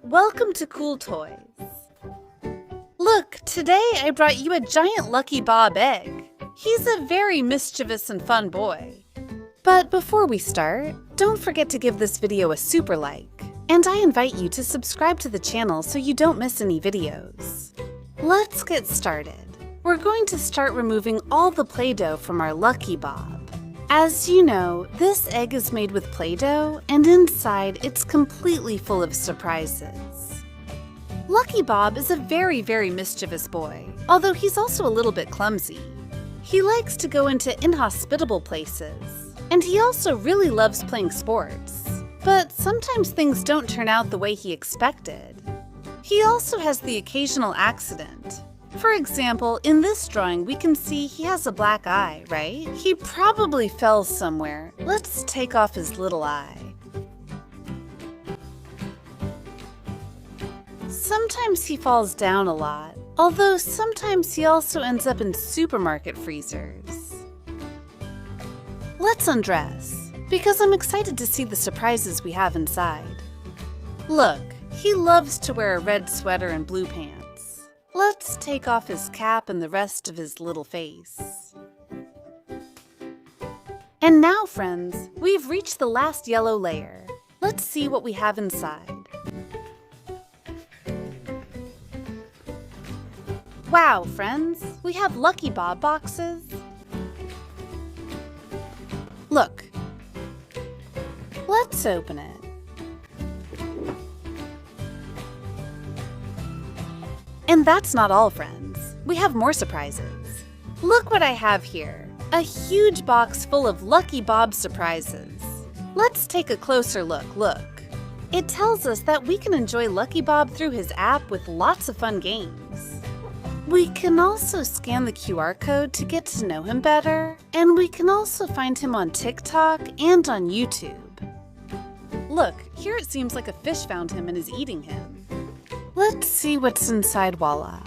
Welcome to Cool Toys. Look, today I brought you a giant Lucky Bob egg. He's a very mischievous and fun boy. But before we start, don't forget to give this video a super like. And I invite you to subscribe to the channel so you don't miss any videos. Let's get started. We're going to start removing all the Play-Doh from our Lucky Bob. As you know, this egg is made with Play-Doh, and inside it's completely full of surprises. Lucky Bob is a very mischievous boy, although he's also a little bit clumsy. He likes to go into inhospitable places, and he also really loves playing sports. But sometimes things don't turn out the way he expected. He also has the occasional accident. For example, in this drawing we can see he has a black eye, right? He probably fell somewhere. Let's take off his little eye. Sometimes he falls down a lot, although sometimes he also ends up in supermarket freezers. Let's undress, because I'm excited to see the surprises we have inside. Look, he loves to wear a red sweater and blue pants. Let's take off his cap and the rest of his little face. And now, friends, we've reached the last yellow layer. Let's see what we have inside. Wow, friends, we have Lucky Bob boxes. Look. Let's open it. And that's not all, friends. We have more surprises. Look what I have here. A huge box full of Lucky Bob surprises. Let's take a closer look. Look. It tells us that we can enjoy Lucky Bob through his app with lots of fun games. We can also scan the QR code to get to know him better, and we can also find him on TikTok and on YouTube. Look, here it seems like a fish found him and is eating him. Let's see what's inside. Voila.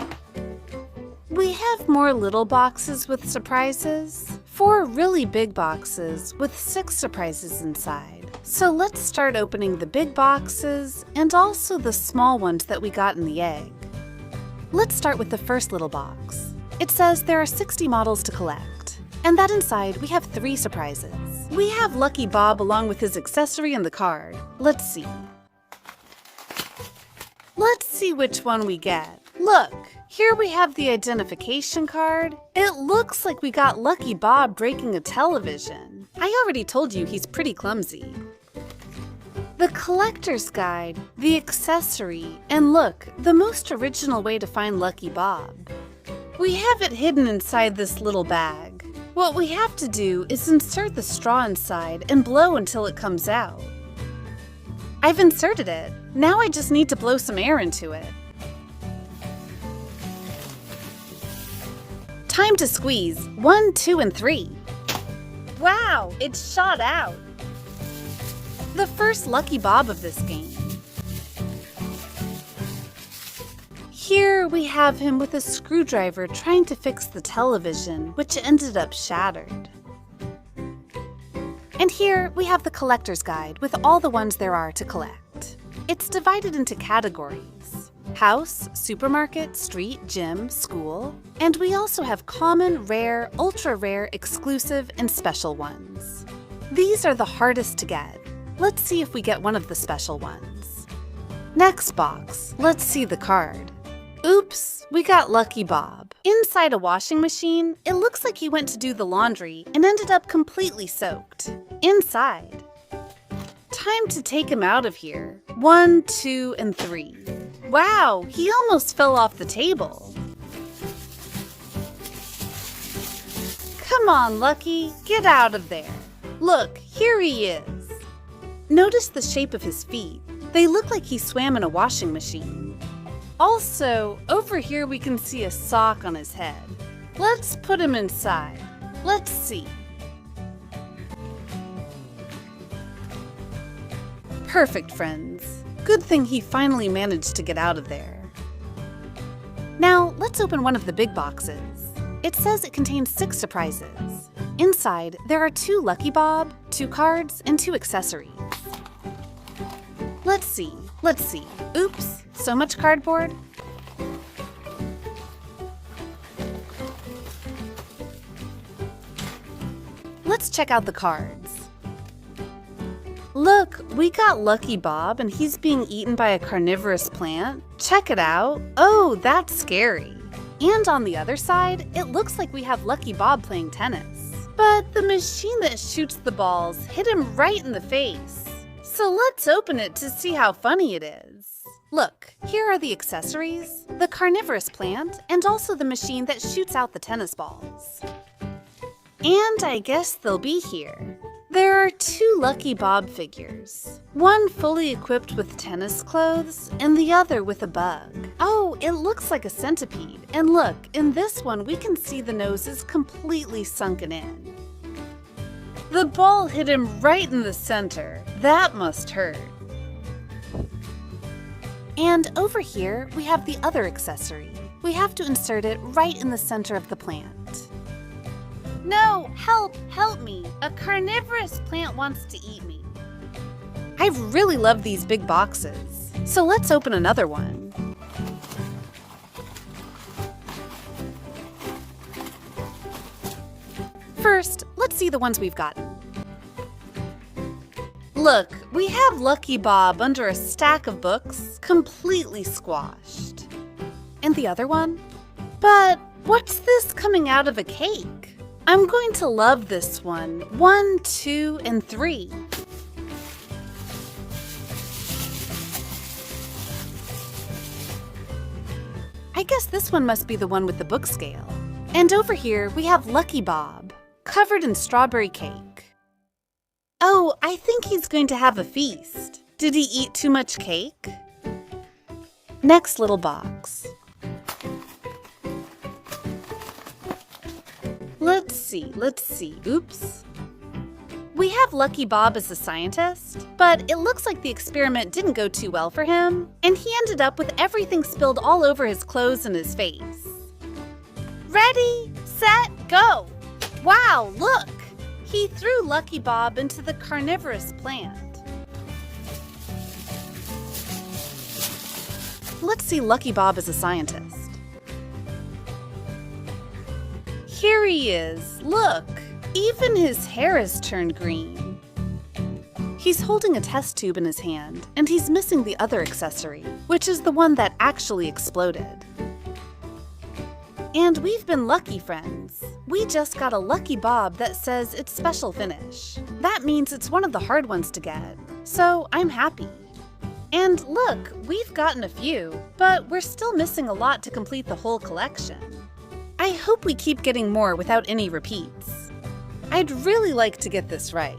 We have more little boxes with surprises, 4 really big boxes with 6 surprises inside. So let's start opening the big boxes and also the small ones that we got in the egg. Let's start with the first little box. It says there are 60 models to collect, and that inside we have 3 surprises. We have Lucky Bob along with his accessory and the card. Let's see. Let's see which one we get. Look, here we have the identification card. It looks like we got Lucky Bob breaking a television. I already told you he's pretty clumsy. The collector's guide, the accessory, and look, the most original way to find Lucky Bob. We have it hidden inside this little bag. What we have to do is insert the straw inside and blow until it comes out. I've inserted it. Now I just need to blow some air into it. Time to squeeze. 1, 2, and 3. Wow, it shot out. The first Lucky Bob of this game. Here we have him with a screwdriver trying to fix the television, which ended up shattered. And here we have the collector's guide with all the ones there are to collect. It's divided into categories: house, supermarket, street, gym, school, and we also have common, rare, ultra rare, exclusive, and special ones. These are the hardest to get. Let's see if we get one of the special ones. Next box, let's see the card. Oops, we got Lucky Bob. Inside a washing machine, it looks like he went to do the laundry and ended up completely soaked. Inside. Time to take him out of here. 1, 2, and 3. Wow, he almost fell off the table. Come on, Lucky, get out of there. Look, here he is. Notice the shape of his feet. They look like he swam in a washing machine. Also, over here we can see a sock on his head. Let's put him inside. Let's see. Perfect, friends. Good thing he finally managed to get out of there. Now, let's open one of the big boxes. It says it contains 6 surprises. Inside, there are 2 Lucky Bob, 2 cards, and 2 accessories. Let's see. Let's see. Oops, so much cardboard. Let's check out the cards. Look, we got Lucky Bob and he's being eaten by a carnivorous plant. Check it out. Oh, that's scary. And on the other side, it looks like we have Lucky Bob playing tennis. But the machine that shoots the balls hit him right in the face. So let's open it to see how funny it is. Look, here are the accessories, the carnivorous plant, and also the machine that shoots out the tennis balls. And I guess they'll be here. There are 2 Lucky Bob figures, one fully equipped with tennis clothes and the other with a bug. Oh, it looks like a centipede. And look, in this one we can see the nose is completely sunken in. The ball hit him right in the center. That must hurt. And over here we have the other accessory. We have to insert it right in the center of the plant. No, help me. A carnivorous plant wants to eat me. I really love these big boxes. So let's open another one. First, let's see the ones we've gotten. Look, we have Lucky Bob under a stack of books, completely squashed. And the other one? But what's this coming out of a cake? I'm going to love this one. 1, 2, and 3. I guess this one must be the one with the book scale. And over here we have Lucky Bob, covered in strawberry cake. Oh, I think he's going to have a feast. Did he eat too much cake? Next little box. Let's see. Oops. We have Lucky Bob as a scientist, but it looks like the experiment didn't go too well for him, and he ended up with everything spilled all over his clothes and his face. Ready, set, go! Wow, look! He threw Lucky Bob into the carnivorous plant. Let's see Lucky Bob as a scientist. Here he is, look! Even his hair has turned green. He's holding a test tube in his hand, and he's missing the other accessory, which is the one that actually exploded. And we've been lucky, friends. We just got a Lucky Bob that says it's special finish. That means it's one of the hard ones to get, so I'm happy. And look, we've gotten a few, but we're still missing a lot to complete the whole collection. I hope we keep getting more without any repeats. I'd really like to get this right.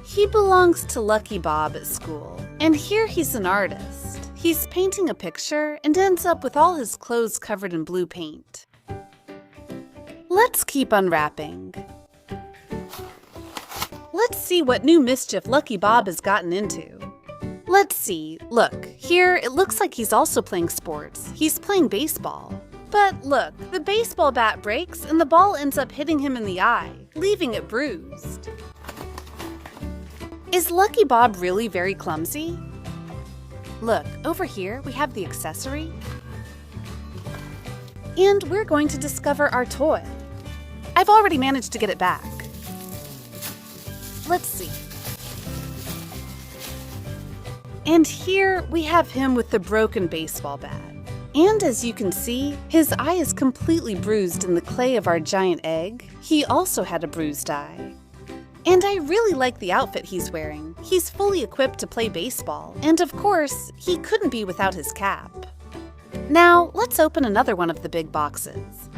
He belongs to Lucky Bob at school, and here he's an artist. He's painting a picture and ends up with all his clothes covered in blue paint. Let's keep unwrapping. Let's see what new mischief Lucky Bob has gotten into. Let's see, look, here it looks like he's also playing sports. He's playing baseball. But look, the baseball bat breaks and the ball ends up hitting him in the eye, leaving it bruised. Is Lucky Bob really very clumsy? Look, over here we have the accessory. And we're going to discover our toy. I've already managed to get it back. Let's see. And here we have him with the broken baseball bat. And as you can see, his eye is completely bruised in the clay of our giant egg. He also had a bruised eye. And I really like the outfit he's wearing. He's fully equipped to play baseball, and of course, he couldn't be without his cap. Now, let's open another one of the big boxes.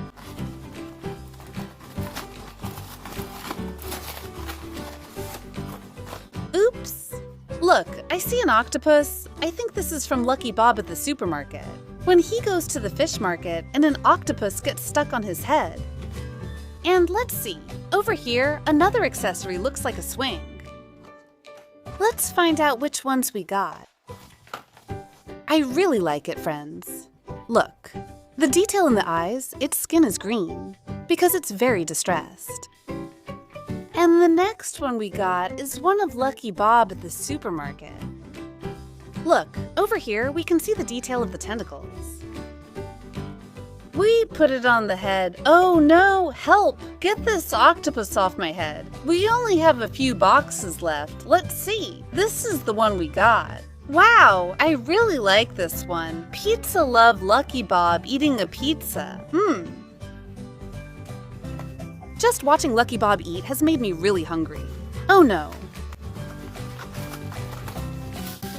Oops! Look, I see an octopus. I think this is from Lucky Bob at the supermarket. When he goes to the fish market and an octopus gets stuck on his head. And let's see, over here, another accessory looks like a swing. Let's find out which ones we got. I really like it, friends. Look, the detail in the eyes, its skin is green, because it's very distressed. And the next one we got is one of Lucky Bob at the supermarket. Look, over here we can see the detail of the tentacles. We put it on the head. Oh no, help! Get this octopus off my head. We only have a few boxes left. Let's see. This is the one we got. Wow, I really like this one. Pizza Love Lucky Bob eating a pizza. Just watching Lucky Bob eat has made me really hungry. Oh no.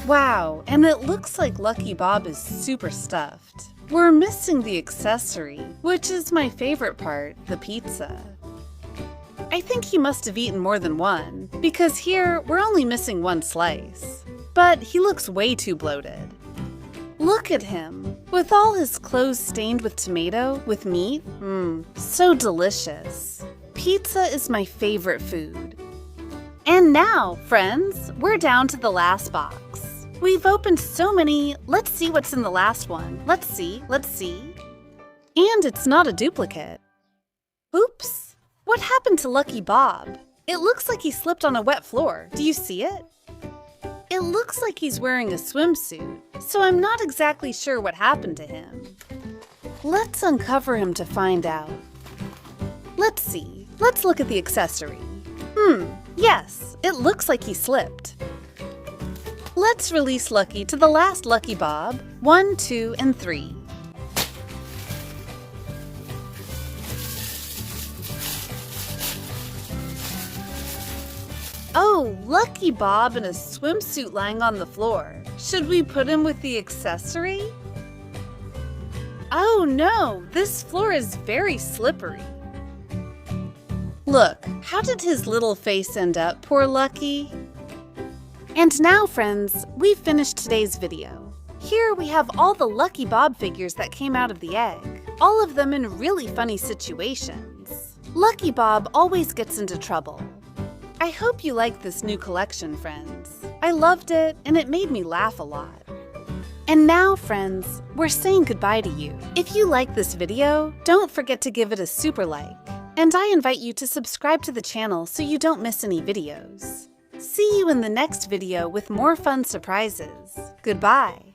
Wow, and it looks like Lucky Bob is super stuffed. We're missing the accessory, which is my favorite part, the pizza. I think he must have eaten more than one, because here we're only missing one slice. But he looks way too bloated. Look at him, with all his clothes stained with tomato, with meat. So delicious. Pizza is my favorite food. And now, friends, we're down to the last box. We've opened so many. Let's see what's in the last one. Let's see. And it's not a duplicate. Oops. What happened to Lucky Bob? It looks like he slipped on a wet floor. Do you see it? It looks like he's wearing a swimsuit, so I'm not exactly sure what happened to him. Let's uncover him to find out. Let's see. Let's look at the accessory. Yes, it looks like he slipped. Let's release Lucky to the last Lucky Bob. 1, 2, and 3. Oh, Lucky Bob in a swimsuit lying on the floor. Should we put him with the accessory? Oh no, this floor is very slippery. Look, how did his little face end up, poor Lucky? And now, friends, we've finished today's video. Here we have all the Lucky Bob figures that came out of the egg, all of them in really funny situations. Lucky Bob always gets into trouble. I hope you like this new collection, friends. I loved it, and it made me laugh a lot. And now, friends, we're saying goodbye to you. If you like this video, don't forget to give it a super like. And I invite you to subscribe to the channel so you don't miss any videos. See you in the next video with more fun surprises. Goodbye.